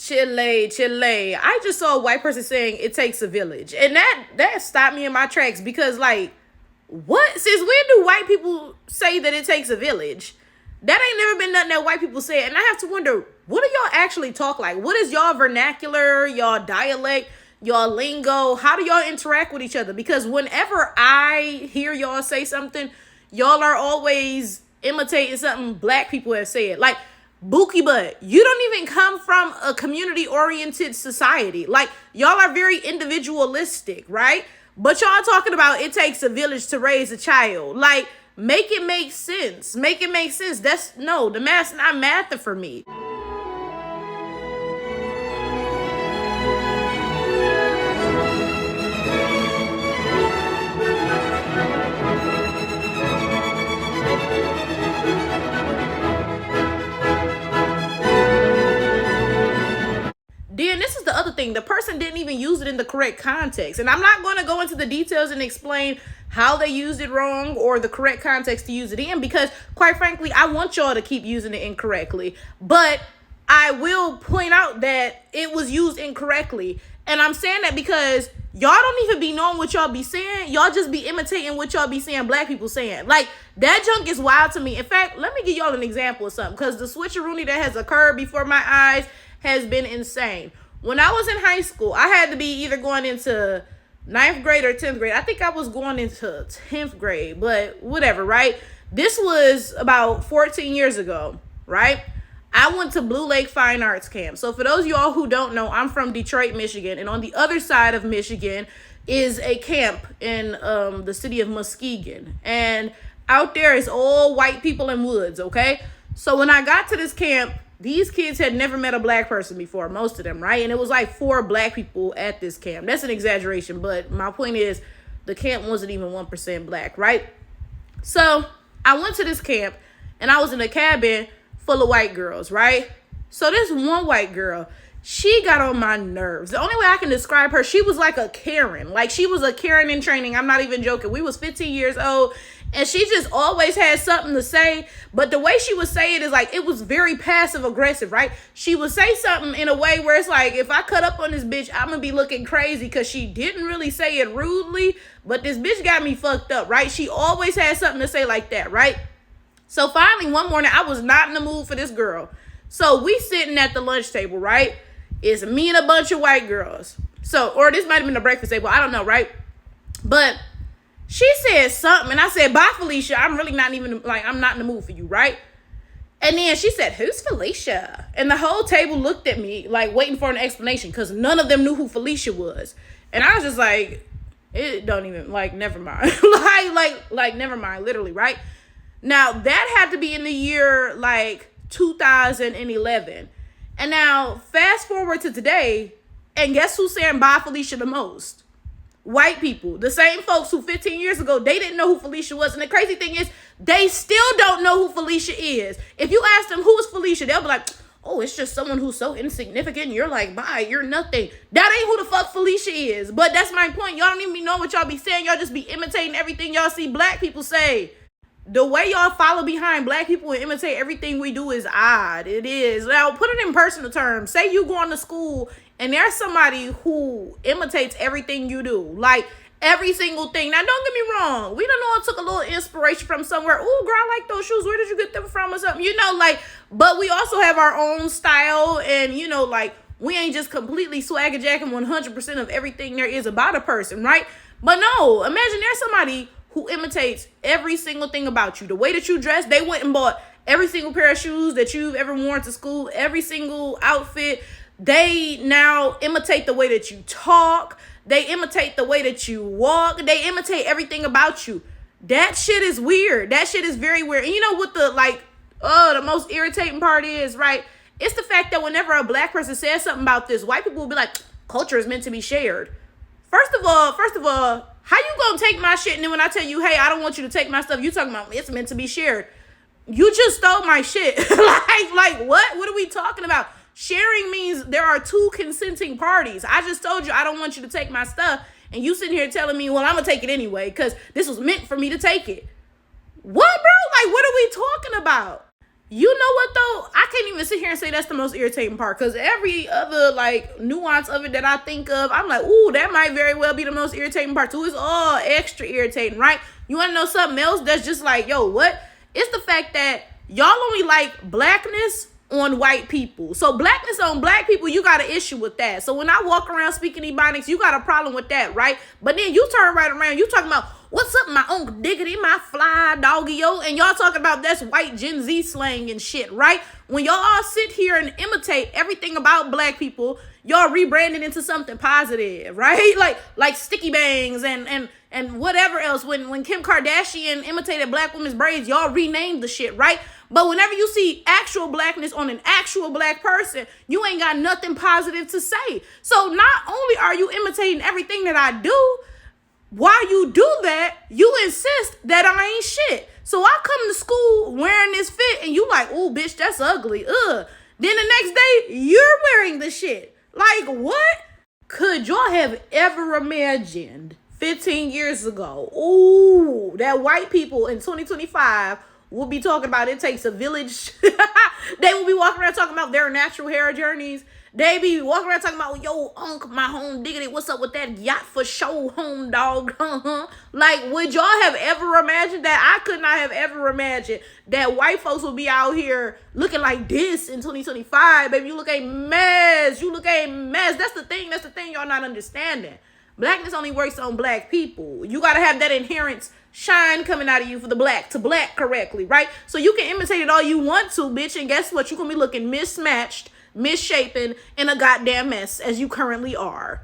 Chile. I just saw a white person saying it takes a village. And that stopped me in my tracks because, like, what? Since when do white people say that it takes a village? That ain't never been nothing that white people say. And I have to wonder, what do y'all actually talk like? What is y'all vernacular, y'all dialect, y'all lingo? How do y'all interact with each other? Because whenever I hear y'all say something, y'all are always imitating something black people have said. Like, Bookie Butt, you don't even come from a community-oriented society. Like, y'all are very individualistic, right? But y'all talking about it takes a village to raise a child. Like, make it make sense. Make it make sense. The math's not mathing for me. Then this is the other thing. The person didn't even use it in the correct context. And I'm not going to go into the details and explain how they used it wrong or the correct context to use it in, because quite frankly, I want y'all to keep using it incorrectly. But I will point out that it was used incorrectly. And I'm saying that because y'all don't even be knowing what y'all be saying. Y'all just be imitating what y'all be saying black people saying. Like, that junk is wild to me. In fact, let me give y'all an example of something, because the switcheroony that has occurred before my eyes has been insane. When I was in high school, I had to be either going into 9th grade or 10th grade. I think I was going into 10th grade, but whatever, right? This was about 14 years ago, right? I went to Blue Lake Fine Arts Camp. So for those of y'all who don't know, I'm from Detroit, Michigan. And on the other side of Michigan is a camp in the city of Muskegon. And out there is all white people in woods, okay? So when I got to this camp, these kids had never met a black person before, most of them, right? And it was like 4 black people at this camp. That's an exaggeration, but my point is the camp wasn't even 1% black, right? So I went to this camp and I was in a cabin full of white girls, right? So this one white girl, she got on my nerves. The only way I can describe her, she was like a Karen. Like, she was a Karen in training. I'm not even joking. We was 15 years old. And she just always had something to say. But the way she would say it is like, it was very passive aggressive, right? She would say something in a way where it's like, if I cut up on this bitch, I'm going to be looking crazy, because she didn't really say it rudely. But this bitch got me fucked up, right? She always had something to say like that, right? So finally, one morning, I was not in the mood for this girl. So we sitting at the lunch table, right? It's me and a bunch of white girls. So, or this might have been the breakfast table. I don't know, right? But she said something, and I said, bye, Felicia. I'm really not even, like, I'm not in the mood for you, right? And then she said, who's Felicia? And the whole table looked at me, like, waiting for an explanation, because none of them knew who Felicia was. And I was just like, it don't even, like, never mind. like, never mind, literally, right? Now, that had to be in the year, like, 2011. And now, fast forward to today, and guess who's saying bye, Felicia, the most? White people. The same folks who 15 years ago, they didn't know who Felicia was. And the crazy thing is, they still don't know who Felicia is. If you ask them, who is Felicia? They'll be like, oh, it's just someone who's so insignificant. You're like, bye, you're nothing. That ain't who the fuck Felicia is. But that's my point. Y'all don't even be knowing what y'all be saying. Y'all just be imitating everything y'all see black people say. The way y'all follow behind black people and imitate everything we do is odd. It is. Now, put it in personal terms. Say you going to school and there's somebody who imitates everything you do. Like, every single thing. Now, don't get me wrong. We don't know, it took a little inspiration from somewhere. Oh, girl, I like those shoes. Where did you get them from or something? You know, like, but we also have our own style. And, you know, like, we ain't just completely swagger jacking 100% of everything there is about a person, right? But no, imagine there's somebody who imitates every single thing about you. The way that you dress, they went and bought every single pair of shoes that you've ever worn to school, every single outfit. They now imitate the way that you talk. They imitate the way that you walk. They imitate everything about you. That shit is weird. That shit is very weird. And you know what the most irritating part is, right? It's the fact that whenever a black person says something about this, white people will be like, culture is meant to be shared. First of all, how you gonna take my shit and then when I tell you, hey, I don't want you to take my stuff, you talking about it's meant to be shared? You just stole my shit. like what? What are we talking about? Sharing means there are 2 consenting parties. I just told you I don't want you to take my stuff, and you sitting here telling me, well, I'm gonna take it anyway because this was meant for me to take it. What, bro? Like, what are we talking about? You know what though? I can't even sit here and say that's the most irritating part, because every other like nuance of it that I think of, I'm like, ooh, that might very well be the most irritating part too. It's all extra irritating, right? You want to know something else that's just like, yo, what? It's the fact that y'all only like blackness on white people. So blackness on black people, you got an issue with that. So when I walk around speaking Ebonics, you got a problem with that, right? But then you turn right around, you talking about, what's up, my uncle diggity, my fly doggy, yo? And y'all talking about that's white Gen Z slang and shit, right? When y'all all sit here and imitate everything about black people, y'all rebranded into something positive, right? Like sticky bangs and whatever else. When Kim Kardashian imitated black women's braids, y'all renamed the shit, right? But whenever you see actual blackness on an actual black person, you ain't got nothing positive to say. So not only are you imitating everything that I do, while you do that, you insist that I ain't shit. So I come to school wearing this fit and you like, oh, bitch, that's ugly. Ugh. Then the next day, you're wearing the shit. Like, what? Could y'all have ever imagined 15 years ago, ooh, that white people in 2025 will be talking about it takes a village. They will be walking around talking about their natural hair journeys. They be walking around talking about, yo, unk, my home diggity, what's up with that yacht for show, home dog? Like, would y'all have ever imagined that? I could not have ever imagined that white folks will be out here looking like this in 2025. Baby, you look a mess. You look a mess. That's the thing y'all not understanding. Blackness only works on black people. You got to have that inherent shine coming out of you for the black to black correctly, right? So you can imitate it all you want to, bitch, and guess what? You're going to be looking mismatched, misshapen, in a goddamn mess as you currently are.